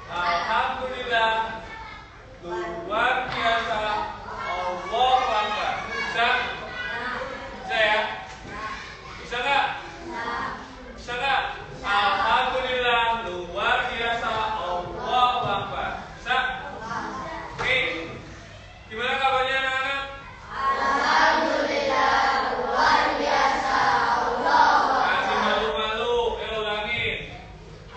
Alhamdulillah. Luar biasa. Allahu Akbar. Bisa? Bisa ya? Bisa nggak? Bisa nggak? Alhamdulillah. Luar biasa. Allahu Akbar. Bisa? Oke. Gimana kabarnya anak-anak? Alhamdulillah. Luar biasa. Allahu Akbar. Masih malu-malu. Ulangin.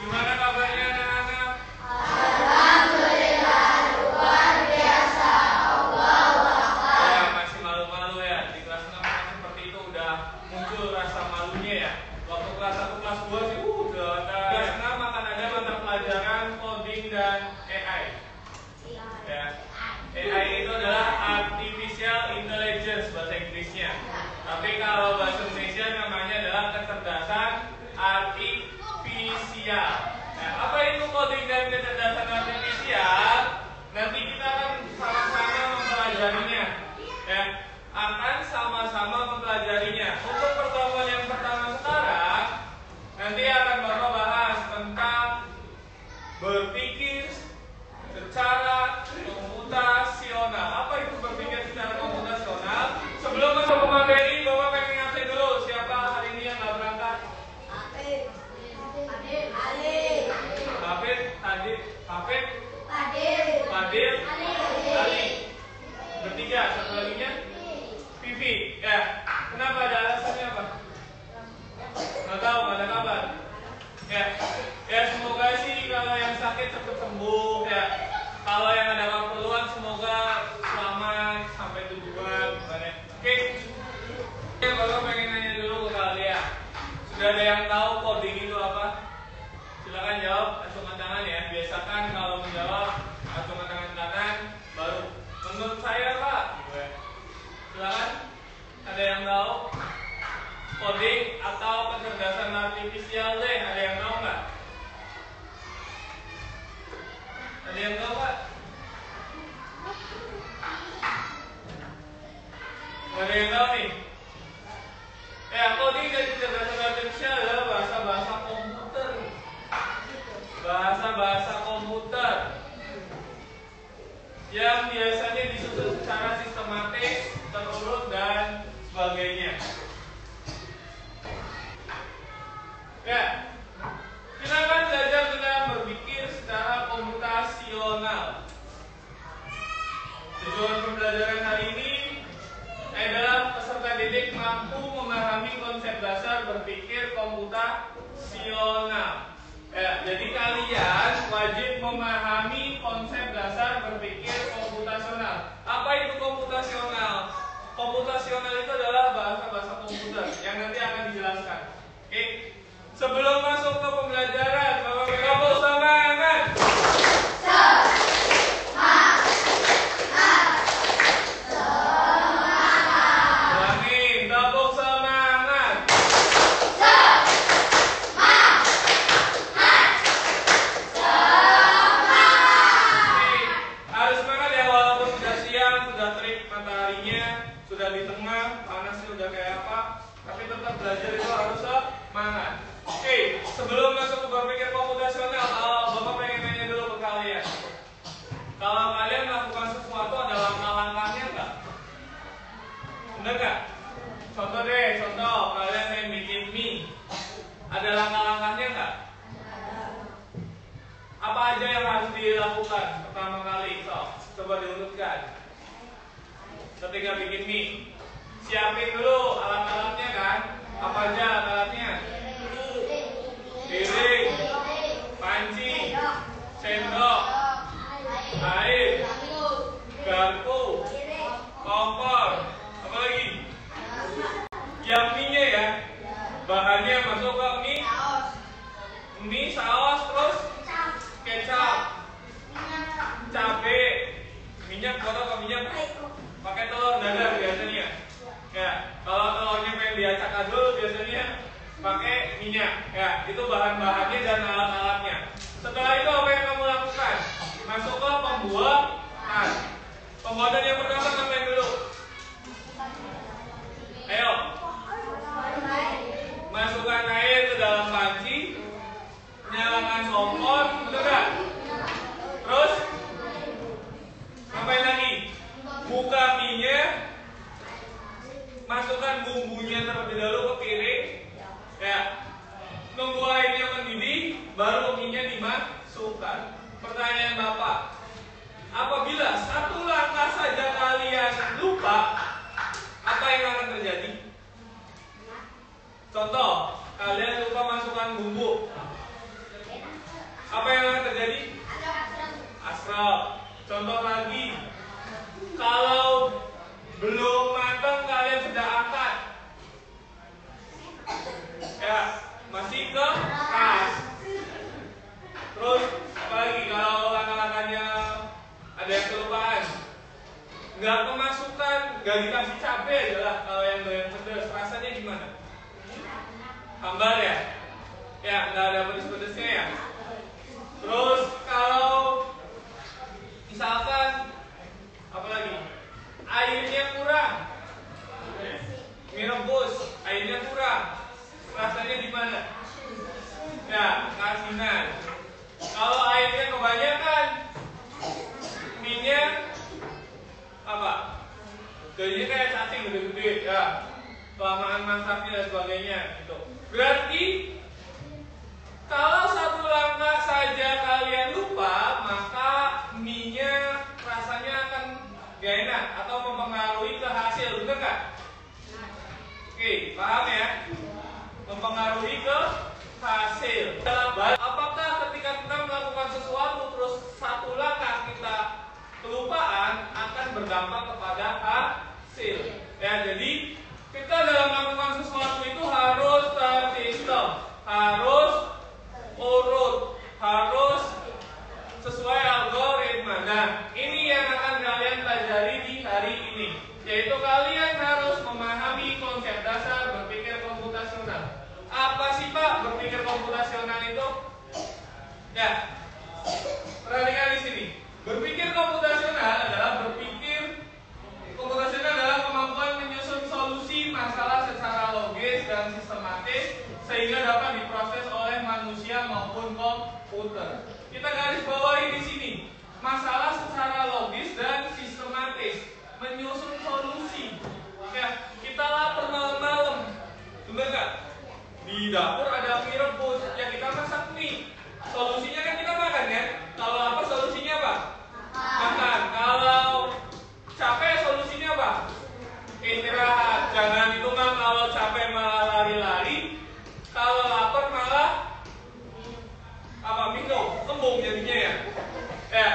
Gimana kabarnya anak-anak? Alhamdulillah. Luar biasa. Allahu Akbar. Ya, masih malu-malu ya. Di kelas 6 kan seperti itu udah muncul rasa malunya ya. Waktu kelas 1, kelas 2 sih udah ada. Kelas 6 akan ada mata pelajaran coding dan AI. Ya. AI itu adalah Artificial Intelligence bahasa Inggrisnya. Tapi kalau bahasa Indonesia namanya adalah kecerdasan artifisial. Nah, apa itu coding dan kecerdasan artifisial? Nanti kita akan sama-sama mempelajarinya. Ya, akan sama-sama mempelajarinya. Untuk pertemuan yang pertama sekarang, nanti akan Bapak bahas tentang berpikir secara komputasional. Apa itu berpikir secara komputasional? Sebelum masuk ke materi, Bapak pengen ngasih dulu siapa hari ini yang nggak berangkat? Hafid, Fadil, Ali. Bertiga, satu laginya? Vivi. Ya. Kenapa, ada alasannya apa? Nggak tahu, nggak ada kabar. Ya. Ya, semoga sih kalau yang sakit cepat sembuh ya. Kalau yang ada keperluan semoga selamat sampai tujuan. Oke. Bapak pengen nanya dulu ke kalian. Sudah ada yang tahu coding itu apa? Silakan jawab, acungkan tangan ya. Biasakan kalau menjawab acungkan tangan kanan, baru menurut saya Pak. Gitu ya. Silakan. Ada yang tahu coding atau kecerdasan artifisial deh? Ada yang tahu nggak? Ada yang tahu Pak? Ada yang tahu nih? Ya, coding dan kecerdasan artifisial adalah bahasa-bahasa komputer. Bahasa-bahasa komputer yang biasanya disusun secara sistematis, terurut dan sebagainya. Ya, kita akan belajar tentang berpikir secara komputasional. Tujuan pembelajaran hari ini adalah peserta didik mampu memahami konsep dasar berpikir komputasional. Ya, jadi kalian wajib memahami konsep dasar berpikir komputasional. Apa itu komputasional? Komputasional itu adalah bahasa-bahasa komputer yang nanti akan dijelaskan. Oke. Sebelum masuk ke pembelajaran, Bapak Ibu semangat. Ulangin, tepuk semangat. Harus semangat ya, walaupun sudah siang, sudah terik mataharinya, sudah di tengah, panasnya udah kayak apa, tapi tetap belajar itu harus semangat. Oke, sebelum masuk ke berpikir komputasional, kalau Bapak pengen nanya dulu ke kalian. Kalau kalian melakukan sesuatu ada langkah-langkahnya nggak? Bener nggak? Contoh deh, contoh kalian pengen bikin mie, ada langkah-langkahnya nggak? Apa aja yang harus dilakukan pertama kali? Coba diurutkan. Ketika bikin mie, siapin dulu alat-alatnya kan? Apa aja alat-alatnya? Piring, panci, sendok, air, garpu, kompor, apa lagi? Yang mie-nya ya, bahannya masuk ke mie, saus, terus kecap, cabai, minyak, atau minyak, pakai telur dadar biasanya. Ya, kalau telurnya pengen diacak adul biasanya pertanyaan Bapak. Apabila satu langkah saja kalian lupa, apa yang akan terjadi? Contoh, kalian lupa masukkan bumbu. Apa yang akan terjadi? Asrap. Contoh lagi, kalau belum matang kalian sudah angkat, ya masih keras. Terus apalagi kalau langkah-langkahnya ada yang kelupaan, nggak kemasukan, nggak dikasih cabai aja lah. Kalau yang doyan pedas, rasanya gimana? Hambar ya? Ya, nggak ada pedes-pedesnya ya. Terus kalau misalkan apalagi airnya kurang, mie rebus airnya kurang, rasanya gimana? Ya, keasinan. Kalau airnya kebanyakan, mie-nya apa? Jadinya kayak cacing gede-gede ya. Kelamaan masaknya dan sebagainya gitu. Berarti kalau satu langkah saja kalian lupa, maka mie-nya rasanya akan gak enak atau mempengaruhi ke hasil, bener nggak? Oke, paham ya? Mempengaruhi ke hasil. Apakah ketika kita melakukan sesuatu terus satu langkah kita kelupaan akan berdampak kepada hasil? Ya, jadi kita dalam melakukan sesuatu itu harus tersistem, harus urut, harus sesuai algoritma. Nah, ini yang akan kalian pelajari di hari ini, yaitu kalian harus memahami konsep dasar berpikir komputasional. Apa sih Pak berpikir komputasional itu? Ya, perhatikan di sini. Berpikir komputasional adalah kemampuan menyusun solusi masalah secara logis dan sistematis sehingga dapat diproses oleh manusia maupun komputer. Kita garis bawahi di sini. Masalah secara logis dan sistematis, menyusun solusi. Ya, kita lapar malam-malam, bener nggak? Di dapur ada mie rebus, ya kita masak mie. Solusinya kan kita makan ya. Kalau apa solusinya apa? Makan. Kalau capek solusinya apa? Istirahat. Jangan hitungan kalau capek malah lari-lari, kalau lapar malah apa? Minum, kembung jadinya ya. Ya,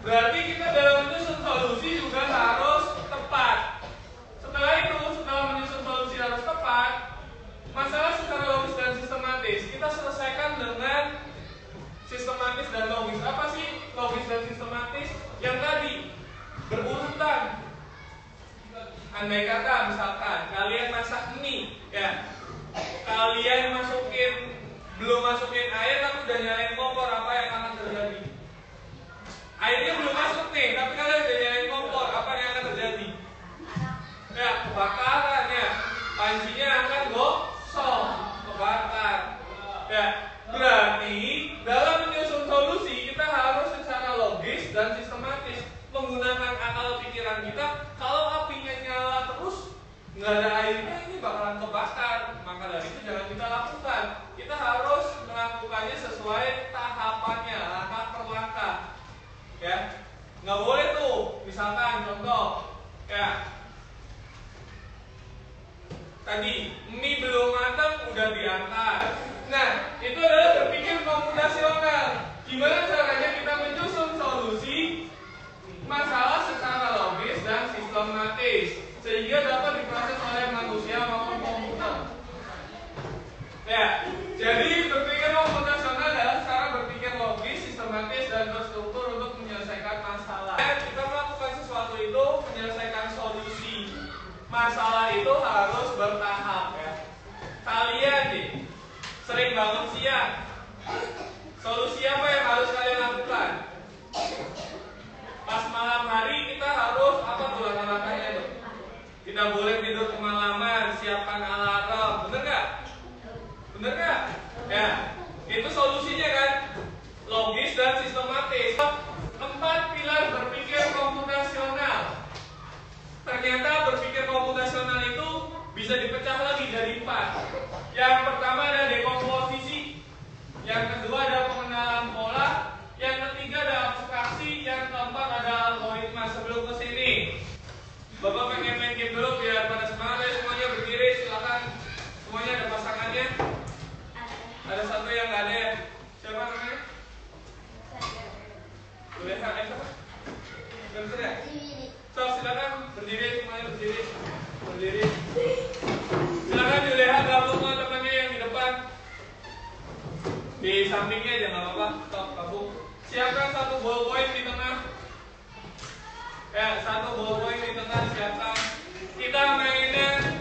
berarti kita dalam menyusun solusi juga harus tepat. Setelah menyusun solusi harus tepat, masalah secara logis dan sistematis kita selesaikan dengan sistematis dan logis. Apa sih logis dan sistematis? Yang tadi berurutan. Andai kata misalkan kalian masak mie, ya, kalian belum masukin air tapi udah nyalain kompor, apa yang akan terjadi? Airnya belum masuk nih, tapi kalian udah nyalain kompor, apa yang akan terjadi? Ya, kebakaran ya, pancinya akan gosong, kebakar. Ya, berarti dalam menyusun solusi kita harus secara logis dan sistematis menggunakan akal pikiran kita. Kalau apinya nyala terus nggak ada airnya, ini bakalan kebakar. Maka dari itu jangan kita lakukan. Kita harus melakukannya sesuai tahapannya, langkah per langkah. Ya, nggak boleh tuh. Misalkan contoh, ya, tadi mie belum matang udah diangkat. Nah, itu adalah berpikir komputasional. Gimana caranya kita menyusun solusi masalah secara logis dan sistematis sehingga dapat diproses oleh manusia maupun komputer. Ya, jadi berpikir komputasional adalah cara berpikir logis, sistematis dan terstruktur untuk menyelesaikan masalah. Kita melakukan sesuatu itu menyelesaikan solusi. Masalah itu harus bertahap ya. Kalian nih sering bangun siang. Solusi apa yang harus kalian lakukan? Pas malam hari kita harus apa tuh langkah-langkahnya itu? Tidak boleh tidur kemalaman, siapkan alarm, bener nggak? Bener nggak? Ya, itu solusinya kan? Logis dan sistematis. 4 pilar berpikir komputasional. Ternyata berpikir komputasional itu bisa dipecah lagi dari 4. Yang pertama ada dekomposisi, yang kedua ada pengenalan pola, yang ketiga ada Juleha, siapa? Bentar ya? So, silakan berdiri, semuanya berdiri. Berdiri. Silakan Juleha gabung sama temannya yang di depan. Di sampingnya aja nggak apa-apa. Stop, gabung. Siapkan satu ballpoint di tengah. Ya, satu ballpoint di tengah siapkan. Kita mainnya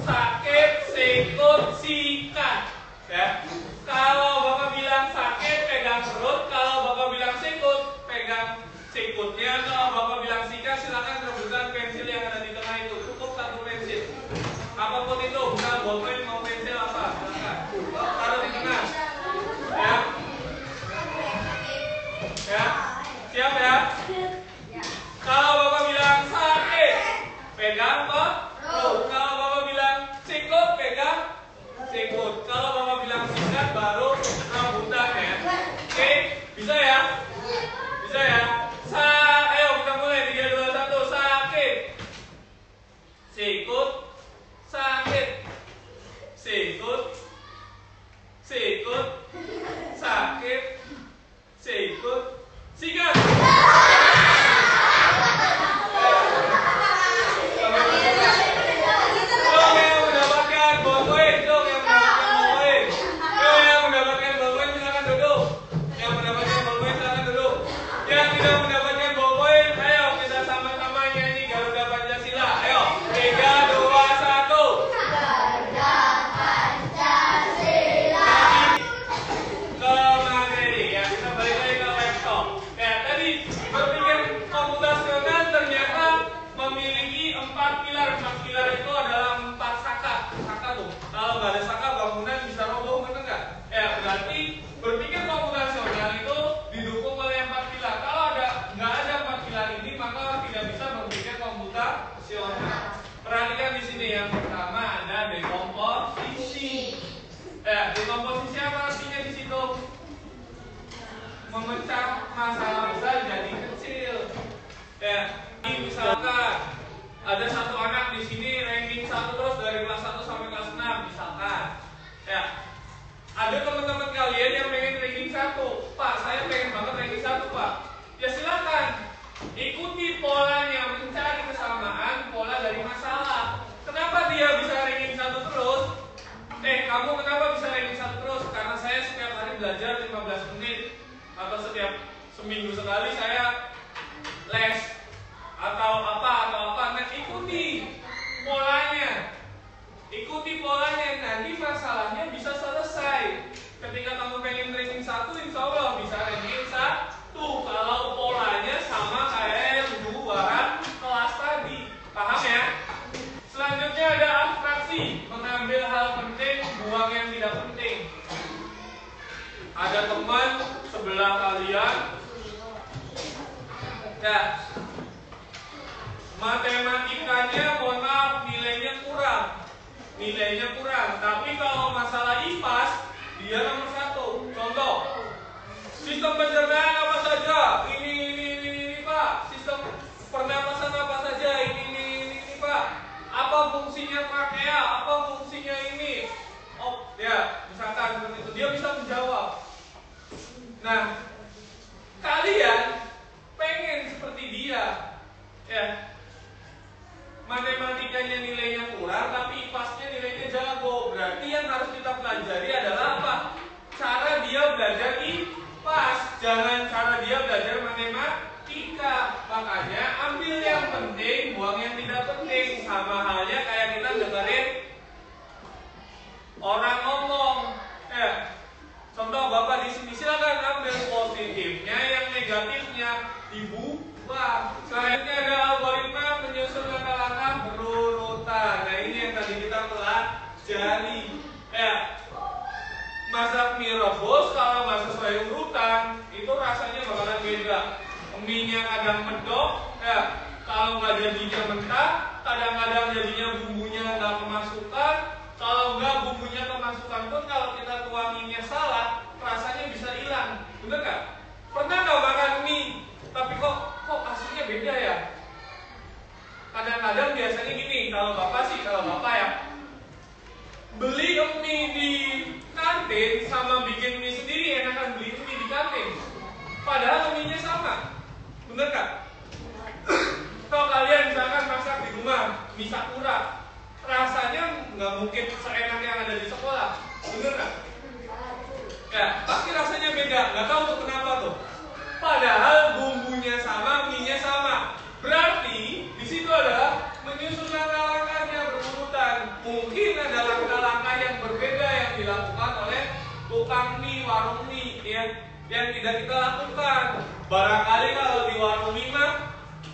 sakit, sikut, sikat. Ya. Kalau Bapak bilang sakit, pegang perut. Kalau Bapak bilang sikut, pegang sikutnya. Kalau Bapak bilang sikat, silakan rebutan pensil yang ada di tengah itu. Cukup satu pensil. Apapun itu, bukan ballpoint mau pensil apa, silakan. Taruh di tengah. Ya. Ya. Siap ya? Kalau Bapak bilang sakit, pegang perut. Kalau Bapak bilang sikut, pegang sikut. Kalau Bapak bilang sikat, baru rebutan ya. Oke, bisa ya? Bisa ya? Ayo kita mulai 3, 2, 1. Sakit, sikut, sakit, sikut, sikut, sakit, sikut, sikat. Perhatikan di sini yang pertama ada dekomposisi. Dekomposisi apa artinya di situ? Memecah masalah besar jadi kecil. Ya, misalkan ada satu anak di sini ranking 1 terus dari kelas 1 sampai kelas 6 misalkan. Ya. Ada teman-teman kalian yang pengen ranking 1. Pak, saya pengen banget ranking 1, Pak. Ya silakan. Ikuti polanya, mencari kesamaan pola dari masalah. Kenapa dia bisa ranking 1 terus? Kamu kenapa bisa ranking 1 terus? Karena saya setiap hari belajar 15 menit atau setiap seminggu sekali saya les atau apa. Nah, ikuti polanya. Ikuti polanya, nanti masalahnya bisa selesai. Ketika kamu pengen ranking 1, insya Allah bisa ranking 1. Kalau polanya sama kayak yang buat kelas tadi. Paham ya? Selanjutnya ada abstraksi. Mengambil hal penting, buang yang tidak penting. Ada teman sebelah kalian. Ya. Matematikanya, mohon maaf, nilainya kurang. Tapi kalau masalah IPAS, dia nomor 1. Contoh, sistem pencernaan apa saja? Ini Pak. Sistem pernapasan apa saja? Ini Pak. Apa fungsinya trachea? Apa fungsinya ini? Oh, ya, misalkan seperti itu. Dia bisa menjawab. Nah, kalian pengen seperti dia, ya. Matematikanya nilainya kurang, tapi IPAS-nya nilainya jago. Berarti yang harus kita pelajari adalah apa? Cara dia belajar IPAS, jangan cara dia belajar matematika. Makanya ambil yang penting, buang yang tidak penting. Sama halnya kayak kita dengerin orang ngomong. Contoh Bapak di sini, silakan ambil positifnya, yang negatifnya dibuang. Selanjutnya ada algoritma menyusun langkah-langkah berurutan. Nah, ini yang tadi kita pelajari. Masak mie rebus kalau nggak sesuai urutan itu rasanya bakalan beda. Mie-nya kadang medok, kalau nggak jadinya mentah, kadang-kadang jadinya bumbunya nggak kemasukan. Kalau nggak bumbunya kemasukan pun kalau kita tuanginnya salah, rasanya bisa hilang. Bener nggak? Pernah nggak makan mie, tapi kok aslinya beda ya? Kadang-kadang biasanya gini, kalau bapak ya, beli mie di kantin sama bikin mie sendiri enakan beli mie di kantin. Padahal mie mie-nya sama. Bener nggak? Kalau kalian misalkan masak di rumah mie Sakura, rasanya nggak mungkin seenak yang ada di sekolah. Bener nggak? Ya, pasti rasanya beda. Nggak tahu tuh kenapa tuh. Padahal bumbunya sama, mie-nya sama. Berarti di situ adalah menyusun langkah-langkahnya berurutan. Mungkin ada langkah-langkah yang berbeda yang dilakukan oleh tukang mie, warung mie, ya, yang tidak kita lakukan. Barangkali kalau di warung mie mah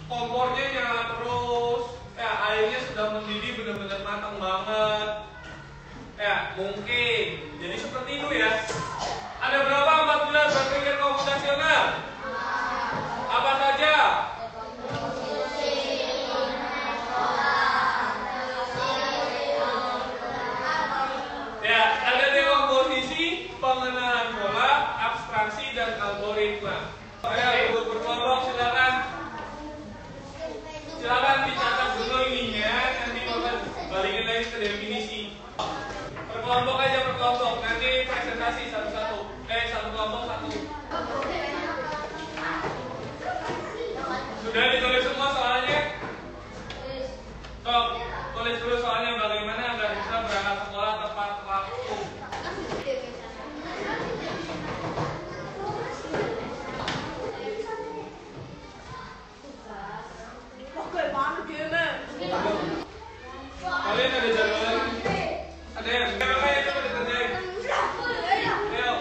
kompornya nyala terus, ya, airnya sudah mendidih benar-benar matang banget. Ya, mungkin. Jadi seperti itu ya. Ada berapa 14 berpikir komputasional? Apa saja? Ya, ada dekomposisi, pengenalan pola, abstraksi, dan algoritma. Ayo, untuk berkelompok silakan. Silakan dicatat dulu ininya, nanti Bapak balikin lagi ke definisi. Berkelompok aja, berkelompok. Nanti presentasi satu-satu. Satu kelompok satu. Sudah ditulis semua soalnya? Sok, tulis dulu soalnya bagaimana agar bisa berangkat sekolah tepat waktu. Kalian ada jadwalnya? Ada yang? Coba dikerjain. Ayo.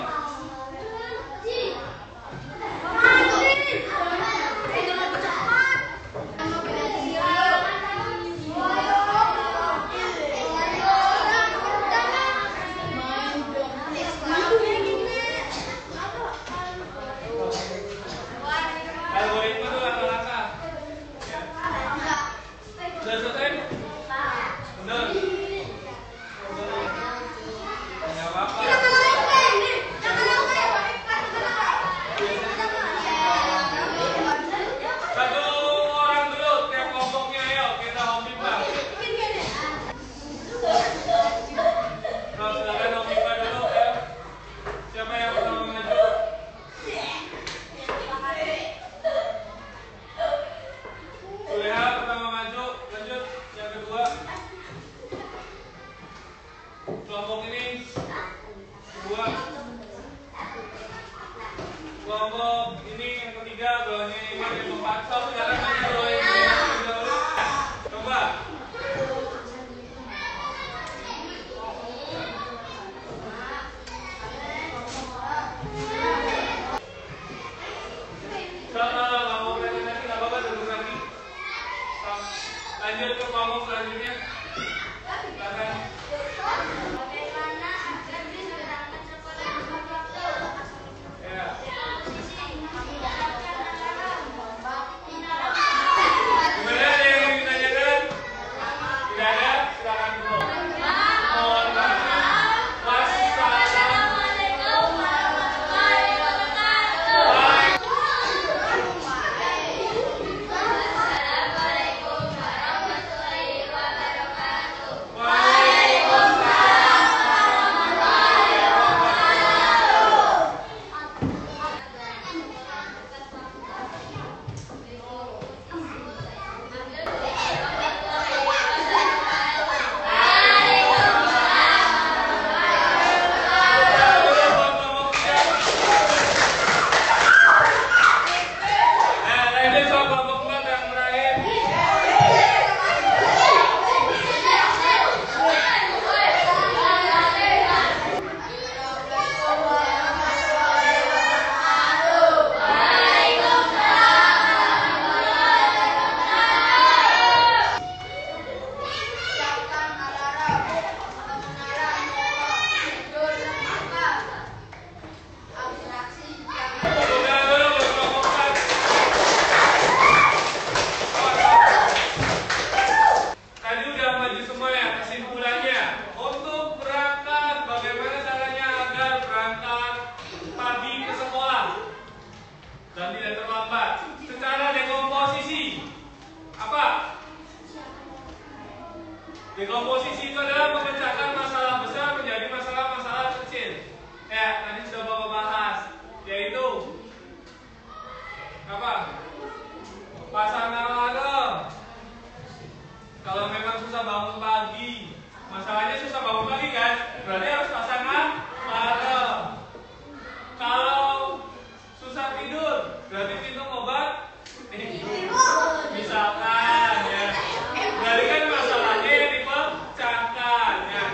Algoritma itu langkah-langkah. Ya. Sudah selesai? Benar. Nggak apa-apa. Satu orang dulu, tiap kelompoknya, ayo kita hobipa. Nah, silakan hobipa dulu, ayo. Siapa yang pertama maju? Juleha pertama maju, lanjut yang kedua. Kelompok ini dua. Kelompok ini yang ketiga, bawahnya ini yang keempat. Silakan maju dulu yang dahulu. Coba. Nggak mau presentasi, nggak apa-apa, duduk lagi. Lanjut ke kelompok selanjutnya. Silakan. Ya. Gimana, ada yang ingin ditanyakan? Tidak ada? Silakan dulu. Mohon maaf. Wassalamualaikum warahmatullahi wabarakatuh. Lanjut soal kelompok 4 yang terakhir. Sudah dulu buat kelompok 4. Tadi udah maju semua ya, kesimpulannya. Untuk berangkat, bagaimana caranya agar berangkat pagi ke sekolah dan tidak terlambat? Secara dekomposisi. Apa? Dekomposisi itu adalah memecahkan masalah besar menjadi masalah-masalah kecil. Ya, tadi sudah Bapak bahas, yaitu Apa? Pasang alarm. Kalau memang susah bangun pagi, masalahnya susah bangun pagi kan? Berarti harus pasang alarm. Kalau susah tidur, berarti minum obat misalkan ya. Berarti kan masalahnya yang dipecahkan ya.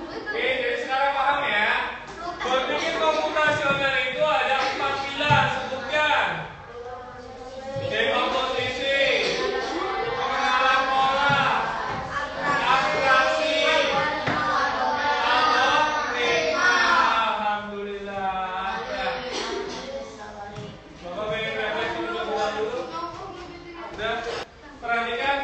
Oke, jadi sekarang paham ya? Berpikir komputasional itu ada 4 pilar, sebutkan. Dari komposisi, pengenalan pola, abstraksi, algoritma. Alhamdulillah. Bapak pengen refleksi dulu. Udah. Perhatikan,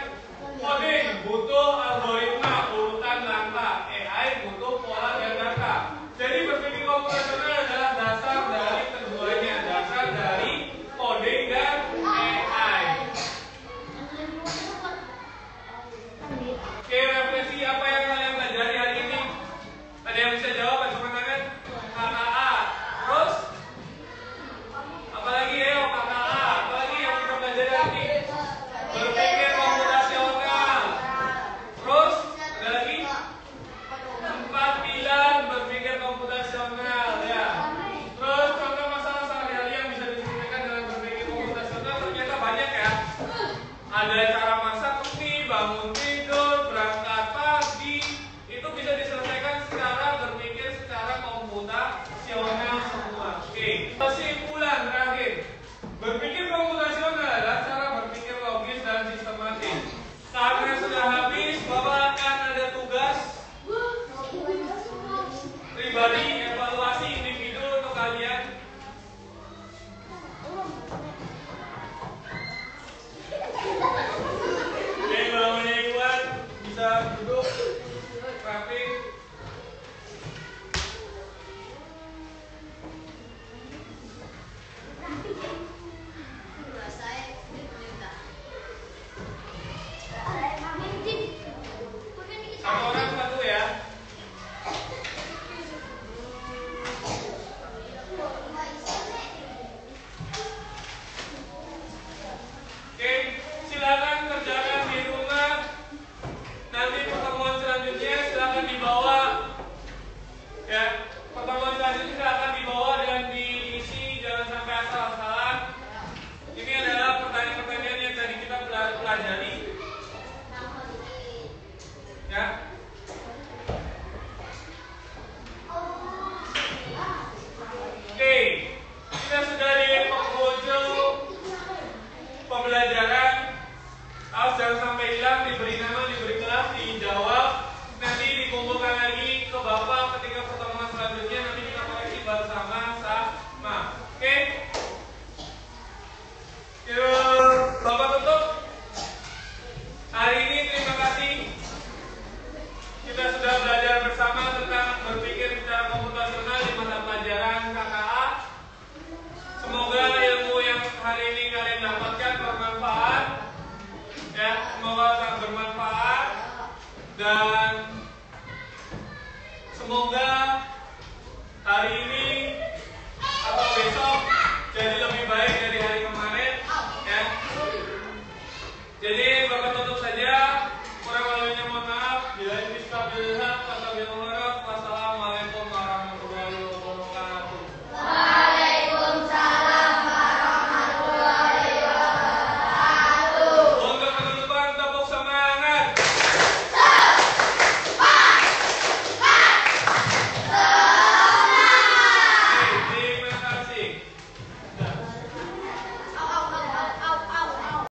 coding butuh algoritma, urutan langkah. AI butuh pola dan data. Jadi berpikir komputasional adalah dasar dari keduanya, dasar dari coding dan AI. Oke, refleksi apa yang kalian pelajari hari ini? Ada yang bisa jawab? Angkat tangan. KKA. Terus? Apalagi ya, KKA. Apalagi yang kita pelajari hari ini? Berpikir komputasional. Terus? Ada lagi? 4 pilar berpikir komputasional ya. Terus contoh masalah sehari-hari yang bisa diselesaikan dengan berpikir komputasional ternyata banyak ya. Ada cara masak mie, bangun tidur, berangkat pagi, itu bisa diselesaikan secara berpikir secara komputasional semua. Oke. Kesimpulan